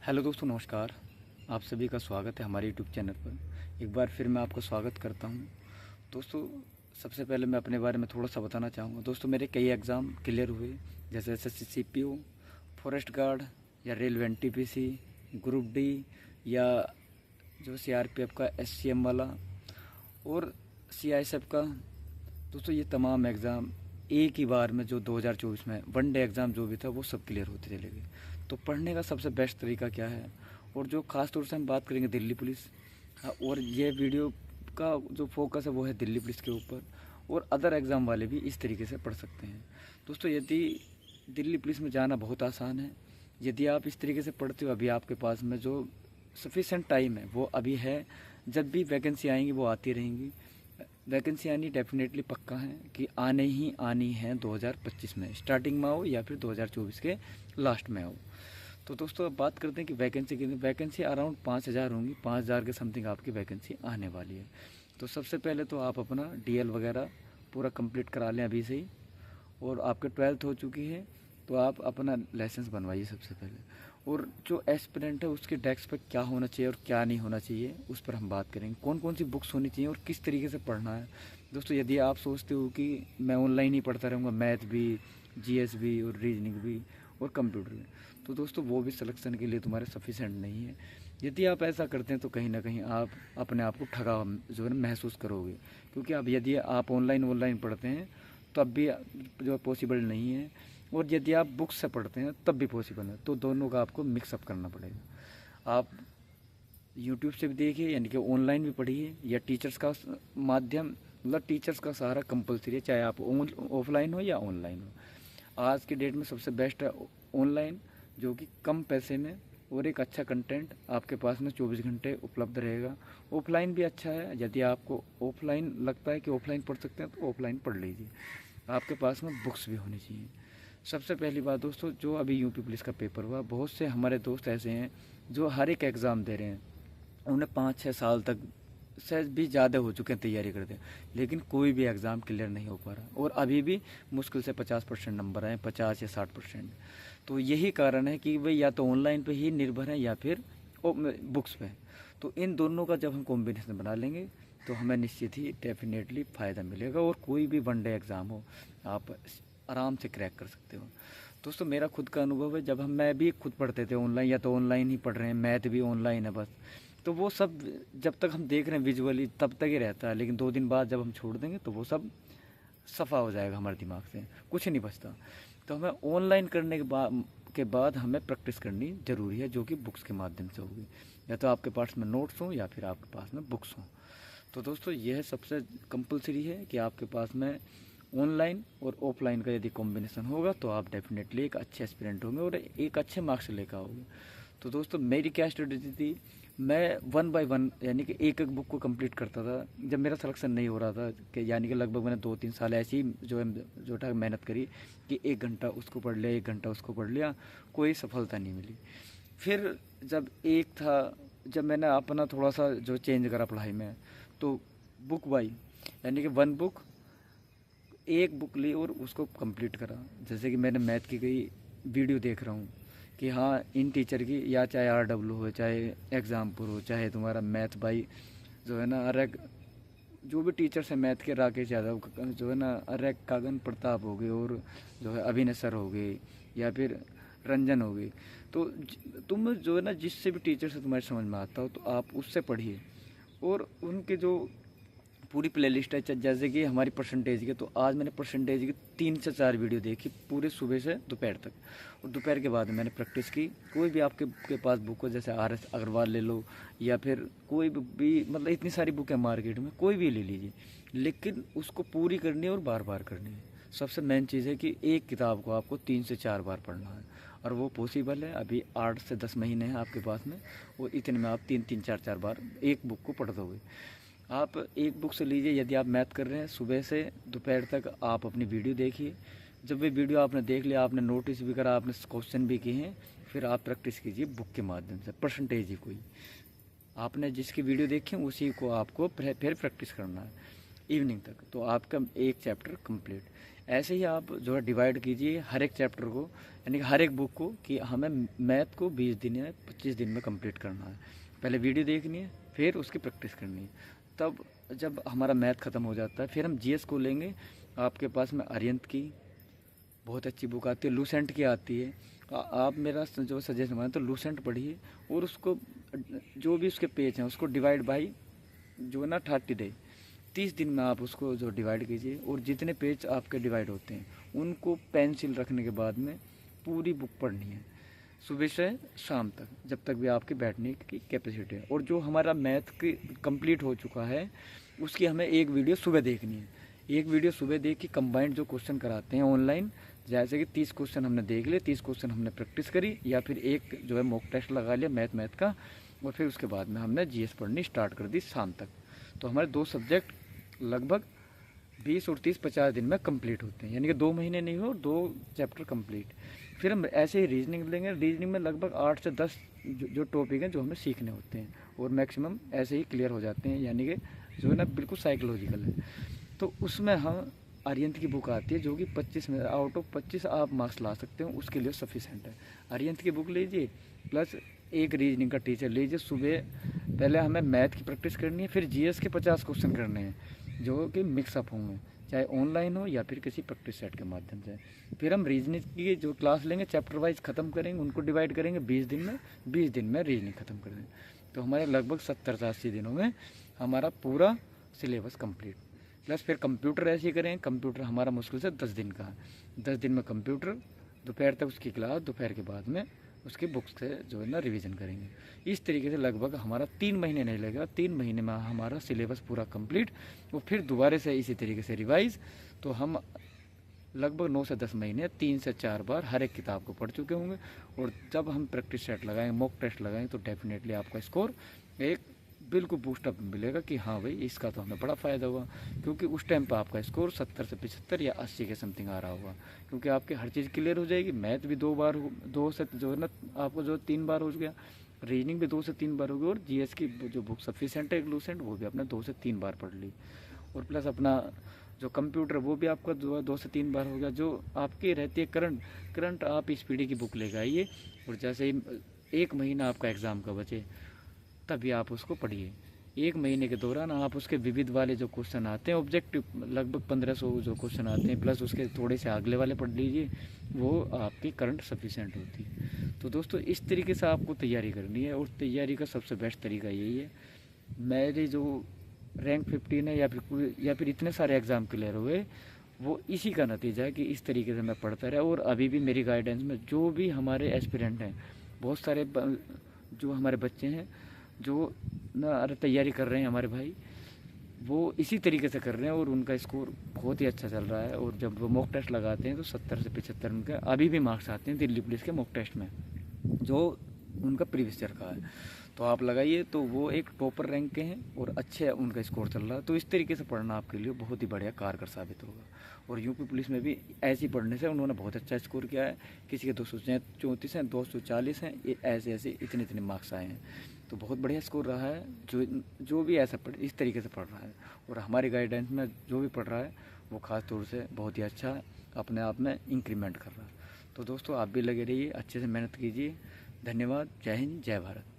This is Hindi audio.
हेलो दोस्तों, नमस्कार। आप सभी का स्वागत है हमारे यूट्यूब चैनल पर। एक बार फिर मैं आपको स्वागत करता हूं। दोस्तों, सबसे पहले मैं अपने बारे में थोड़ा सा बताना चाहूँगा। दोस्तों, मेरे कई एग्ज़ाम क्लियर हुए, जैसे एसएससी सीपीओ, फॉरेस्ट गार्ड या रेलवे एनटीपीसी, ग्रुप डी या जो सीआरपीएफ का एससीएम वाला और सीआईएसएफ का। दोस्तों, ये तमाम एग्ज़ाम एक ही बार में जो 2024 में वनडे एग्ज़ाम जो भी था वो सब क्लियर होते चले गए। तो पढ़ने का सबसे बेस्ट तरीका क्या है, और जो ख़ास तौर से हम बात करेंगे दिल्ली पुलिस। हाँ, और ये वीडियो का जो फोकस है वो है दिल्ली पुलिस के ऊपर, और अदर एग्ज़ाम वाले भी इस तरीके से पढ़ सकते हैं। दोस्तों, यदि दिल्ली पुलिस में जाना बहुत आसान है, यदि आप इस तरीके से पढ़ते हो, अभी आपके पास में जो सफिशेंट टाइम है वो अभी है। जब भी वैकेंसी आएंगी वो आती रहेंगी। वैकेंसी आनी डेफिनेटली पक्का है कि आने ही आनी है 2025 में, स्टार्टिंग में हो या फिर 2024 के लास्ट में हो। तो दोस्तों, अब बात करते हैं कि वैकेंसी कितनी। वैकेंसी अराउंड 5000 होंगी, 5000 के समथिंग आपकी वैकेंसी आने वाली है। तो सबसे पहले तो आप अपना डीएल वगैरह पूरा कंप्लीट करा लें अभी से ही, और आपके 12th हो चुकी है तो आप अपना लाइसेंस बनवाइए सबसे पहले। और जो एस्पिरेंट है उसके डेस्क पर क्या होना चाहिए और क्या नहीं होना चाहिए उस पर हम बात करेंगे। कौन कौन सी बुक्स होनी चाहिए और किस तरीके से पढ़ना है। दोस्तों, यदि आप सोचते हो कि मैं ऑनलाइन ही पढ़ता रहूँगा, मैथ भी, जीएस भी और रीजनिंग भी और कंप्यूटर भी, तो दोस्तों वो भी सिलेक्शन के लिए तुम्हारे सफिशेंट नहीं है। यदि आप ऐसा करते हैं तो कहीं ना कहीं आप अपने आप को ठगा जो है महसूस करोगे, क्योंकि अब यदि आप ऑनलाइन पढ़ते हैं तब भी जो पॉसिबल नहीं है, और यदि आप बुक्स से पढ़ते हैं तब भी पॉसिबल है। तो दोनों का आपको मिक्सअप करना पड़ेगा। आप यूट्यूब से भी देखिए, यानी कि ऑनलाइन भी पढ़िए, या टीचर्स का माध्यम, मतलब टीचर्स का सहारा कंपलसरी है, चाहे आप ऑफलाइन हो या ऑनलाइन हो। आज के डेट में सबसे बेस्ट है ऑनलाइन, जो कि कम पैसे में और एक अच्छा कंटेंट आपके पास में 24 घंटे उपलब्ध रहेगा। ऑफलाइन भी अच्छा है, यदि आपको ऑफलाइन लगता है कि ऑफलाइन पढ़ सकते हैं तो ऑफलाइन पढ़ लीजिए। आपके पास में बुक्स भी होनी चाहिए। सबसे पहली बात दोस्तों, जो अभी यूपी पुलिस का पेपर हुआ, बहुत से हमारे दोस्त ऐसे हैं जो हर एक एग्ज़ाम दे रहे हैं। उन्हें 5-6 साल तक से भी ज़्यादा हो चुके हैं तैयारी करते हैं, लेकिन कोई भी एग्ज़ाम क्लियर नहीं हो पा रहा, और अभी भी मुश्किल से 50% नंबर आए, 50 या 60%। तो यही कारण है कि वे या तो ऑनलाइन पे ही निर्भर हैं या फिर बुक्स पे। तो इन दोनों का जब हम कॉम्बिनेशन बना लेंगे तो हमें निश्चित ही डेफिनेटली फ़ायदा मिलेगा, और कोई भी वनडे एग्ज़ाम हो आप आराम से क्रैक कर सकते हो। दोस्तों, मेरा खुद का अनुभव है, जब मैं भी खुद पढ़ते थे ऑनलाइन, या तो ऑनलाइन ही पढ़ रहे हैं, मैथ भी ऑनलाइन है बस, तो वो सब जब तक हम देख रहे हैं विजुअली तब तक ही रहता है, लेकिन 2 दिन बाद जब हम छोड़ देंगे तो वो सब सफ़ा हो जाएगा हमारे दिमाग से, कुछ नहीं बचता। तो हमें ऑनलाइन करने के बाद हमें प्रैक्टिस करनी ज़रूरी है, जो कि बुक्स के माध्यम से होगी, या तो आपके पास में नोट्स हों या फिर आपके पास में बुक्स हों। तो दोस्तों, यह सबसे कंपलसरी है कि आपके पास में ऑनलाइन और ऑफलाइन का यदि कॉम्बिनेशन होगा तो आप डेफिनेटली एक अच्छे एस्पिरेंट होंगे और एक अच्छे मार्क्स लेकर आओगे। तो दोस्तों, मेरी क्या स्ट्रेटेजी थी, मैं 1 बाय 1 यानी कि एक बुक को कंप्लीट करता था जब मेरा सिलेक्शन नहीं हो रहा था, कि यानी कि लगभग मैंने 2-3 साल ऐसी जो था मेहनत करी कि 1 घंटा उसको पढ़ लिया, 1 घंटा उसको पढ़ लिया, कोई सफलता नहीं मिली। फिर जब मैंने अपना थोड़ा सा जो चेंज करा पढ़ाई में, तो बुक बाई, यानी कि 1 बुक, एक बुक ली और उसको कंप्लीट करा। जैसे कि मैंने मैथ की कई वीडियो देख रहा हूँ कि हाँ, इन टीचर की, या चाहे RW हो, चाहे एग्जामपुर हो, चाहे तुम्हारा मैथ भाई जो है ना, अरग, जो भी टीचर्स हैं मैथ के, राकेश यादव जो है ना, अरग कागन प्रताप हो गए, और जो है अभिनय सर हो गए, या फिर रंजन हो गई। तो तुम जो है ना, जिससे भी टीचर से तुम्हारे समझ में आता हो तो आप उससे पढ़िए, और उनके जो पूरी प्लेलिस्ट है, जैसे कि हमारी परसेंटेज की, तो आज मैंने परसेंटेज की 3 से 4 वीडियो देखी पूरे सुबह से दोपहर तक, और दोपहर के बाद मैंने प्रैक्टिस की। कोई भी आपके के पास बुक हो, जैसे RS अग्रवाल ले लो, या फिर कोई भी, मतलब इतनी सारी बुक है मार्केट में, कोई भी ले लीजिए, लेकिन उसको पूरी करनी है और बार बार करनी है। सबसे मेन चीज़ है कि एक किताब को आपको 3 से 4 बार पढ़ना है, और वो पॉसिबल है। अभी 8 से 10 महीने हैं आपके पास में, और इतने में आप 3-3, 4-4 बार एक बुक को पढ़ दोगे। आप एक बुक से लीजिए, यदि आप मैथ कर रहे हैं सुबह से दोपहर तक आप अपनी वीडियो देखिए। जब वे वीडियो आपने देख लिया, आपने नोटिस भी करा, आपने क्वेश्चन भी किए हैं, फिर आप प्रैक्टिस कीजिए बुक के माध्यम से, परसेंटेज ही कोई आपने जिसकी वीडियो देखी उसी को आपको फिर प्रैक्टिस करना है इवनिंग तक, तो आपका एक चैप्टर कंप्लीट। ऐसे ही आप जो है डिवाइड कीजिए हर एक चैप्टर को, यानी कि हर एक बुक को, कि हमें मैथ को 20 दिन या 25 दिन में कंप्लीट करना है। पहले वीडियो देखनी है, फिर उसकी प्रैक्टिस करनी है। तब जब हमारा मैथ ख़त्म हो जाता है, फिर हम जीएस को लेंगे। आपके पास में आर्यंत की बहुत अच्छी बुक आती है, लूसेंट की आती है। आप मेरा जो सजेशन माने तो लूसेंट पढ़िए, और उसको जो भी उसके पेज हैं उसको डिवाइड बाई जो है ना 30 डे, 30 दिन में आप उसको जो डिवाइड कीजिए, और जितने पेज आपके डिवाइड होते हैं उनको पेंसिल रखने के बाद में पूरी बुक पढ़नी है, सुबह से शाम तक, जब तक भी आपकी बैठने की कैपेसिटी है। और जो हमारा मैथ की कंप्लीट हो चुका है उसकी हमें एक वीडियो सुबह देखनी है। एक वीडियो सुबह देख के कंबाइंड जो क्वेश्चन कराते हैं ऑनलाइन, जैसे कि 30 क्वेश्चन हमने देख लिए, 30 क्वेश्चन हमने प्रैक्टिस करी, या फिर एक जो है मॉक टेस्ट लगा लिया मैथ का, और फिर उसके बाद में हमने जीएस पढ़नी स्टार्ट कर दी शाम तक। तो हमारे 2 सब्जेक्ट लगभग 20 और 30 50 दिन में कंप्लीट होते हैं, यानी कि 2 महीने नहीं हो, 2 चैप्टर कंप्लीट। फिर हम ऐसे ही रीजनिंग लेंगे। रीजनिंग में लगभग 8 से 10 जो टॉपिक हैं जो हमें सीखने होते हैं, और मैक्सिमम ऐसे ही क्लियर हो जाते हैं, यानी कि जो है ना बिल्कुल साइकोलॉजिकल है। तो उसमें हम आर्यंत की बुक आती है जो कि 25 में आउट ऑफ 25 आप मार्क्स ला सकते हो, उसके लिए सफिशेंट है। आर्यंत की बुक लीजिए, प्लस एक रीजनिंग का टीचर लीजिए। सुबह पहले हमें मैथ की प्रैक्टिस करनी है, फिर जीएस के 50 क्वेश्चन करने हैं जो कि मिक्सअप होंगे, चाहे ऑनलाइन हो या फिर किसी प्रैक्टिस सेट के माध्यम से। फिर हम रीजनिंग की जो क्लास लेंगे चैप्टर वाइज ख़त्म करेंगे, उनको डिवाइड करेंगे 20 दिन में, 20 दिन में रीजनिंग ख़त्म कर देंगे। तो हमारे लगभग 70 से 80 दिनों में हमारा पूरा सिलेबस कंप्लीट। प्लस फिर कंप्यूटर ऐसे ही करें। कंप्यूटर हमारा मुश्किल से 10 दिन का है। 10 दिन में कंप्यूटर, दोपहर तक उसकी क्लास, दोपहर के बाद में उसकी बुक्स से जो है ना रिवीजन करेंगे। इस तरीके से लगभग हमारा 3 महीने नहीं लगेगा, 3 महीने में हमारा सिलेबस पूरा कंप्लीट, और फिर दोबारा से इसी तरीके से रिवाइज। तो हम लगभग 9 से 10 महीने 3 से 4 बार हर एक किताब को पढ़ चुके होंगे। और जब हम प्रैक्टिस सेट लगाएंगे, मॉक टेस्ट लगाएंगे, तो डेफिनेटली आपका स्कोर एक बिल्कुल बूस्टअप मिलेगा कि हाँ भाई इसका तो हमें बड़ा फ़ायदा हुआ, क्योंकि उस टाइम पर आपका स्कोर 70 से 75 या 80 के समथिंग आ रहा होगा, क्योंकि आपकी हर चीज़ क्लियर हो जाएगी। मैथ भी 2 बार, 2 से जो है ना आपको जो 3 बार हो गया, रीजनिंग भी 2 से 3 बार होगी, और जीएस की जो बुक सफिशेंट है लूसेंट, वो भी आपने 2 से 3 बार पढ़ ली। और प्लस अपना जो कंप्यूटर वो भी आपका 2 से 3 बार हो गया। जो आपकी रहती है करंट आप इस पीढ़ी की बुक लेकर आइए, और जैसे ही 1 महीना आपका एग्ज़ाम का बचे तभी आप उसको पढ़िए। 1 महीने के दौरान आप उसके विविध वाले जो क्वेश्चन आते हैं, ऑब्जेक्टिव लगभग 1500 जो क्वेश्चन आते हैं, प्लस उसके थोड़े से अगले वाले पढ़ लीजिए, वो आपकी करंट सफिशेंट होती है। तो दोस्तों इस तरीके से आपको तैयारी करनी है, और तैयारी का सबसे बेस्ट तरीका यही है। मेरे जो रैंक 15 है या फिर इतने सारे एग्ज़ाम क्लियर हुए, वो इसी का नतीजा है कि इस तरीके से मैं पढ़ता रहा। और अभी भी मेरी गाइडेंस में जो भी हमारे एस्पिरेंट हैं, बहुत सारे जो हमारे बच्चे हैं जो ना तैयारी कर रहे हैं, हमारे भाई वो इसी तरीके से कर रहे हैं, और उनका स्कोर बहुत ही अच्छा चल रहा है। और जब वो मॉक टेस्ट लगाते हैं तो 70 से 75 उनके अभी भी मार्क्स आते हैं दिल्ली पुलिस के मॉक टेस्ट में, जो उनका प्रीवियस ईयर का है। तो आप लगाइए, तो वो एक टॉपर रैंक के हैं और अच्छे उनका स्कोर चल रहा है। तो इस तरीके से पढ़ना आपके लिए बहुत ही बढ़िया कारगर साबित होगा। और यूपी पुलिस में भी ऐसे ही पढ़ने से उन्होंने बहुत अच्छा स्कोर किया है। किसी के 234 हैं, 240 हैं, ऐसे इतने मार्क्स आए हैं। तो बहुत बढ़िया स्कोर रहा है जो भी ऐसा इस तरीके से पढ़ रहा है। और हमारी गाइडेंस में जो भी पढ़ रहा है वो ख़ास तौर से बहुत ही अच्छा अपने आप में इंक्रीमेंट कर रहा है। तो दोस्तों आप भी लगे रहिए, अच्छे से मेहनत कीजिए। धन्यवाद। जय हिंद, जय भारत।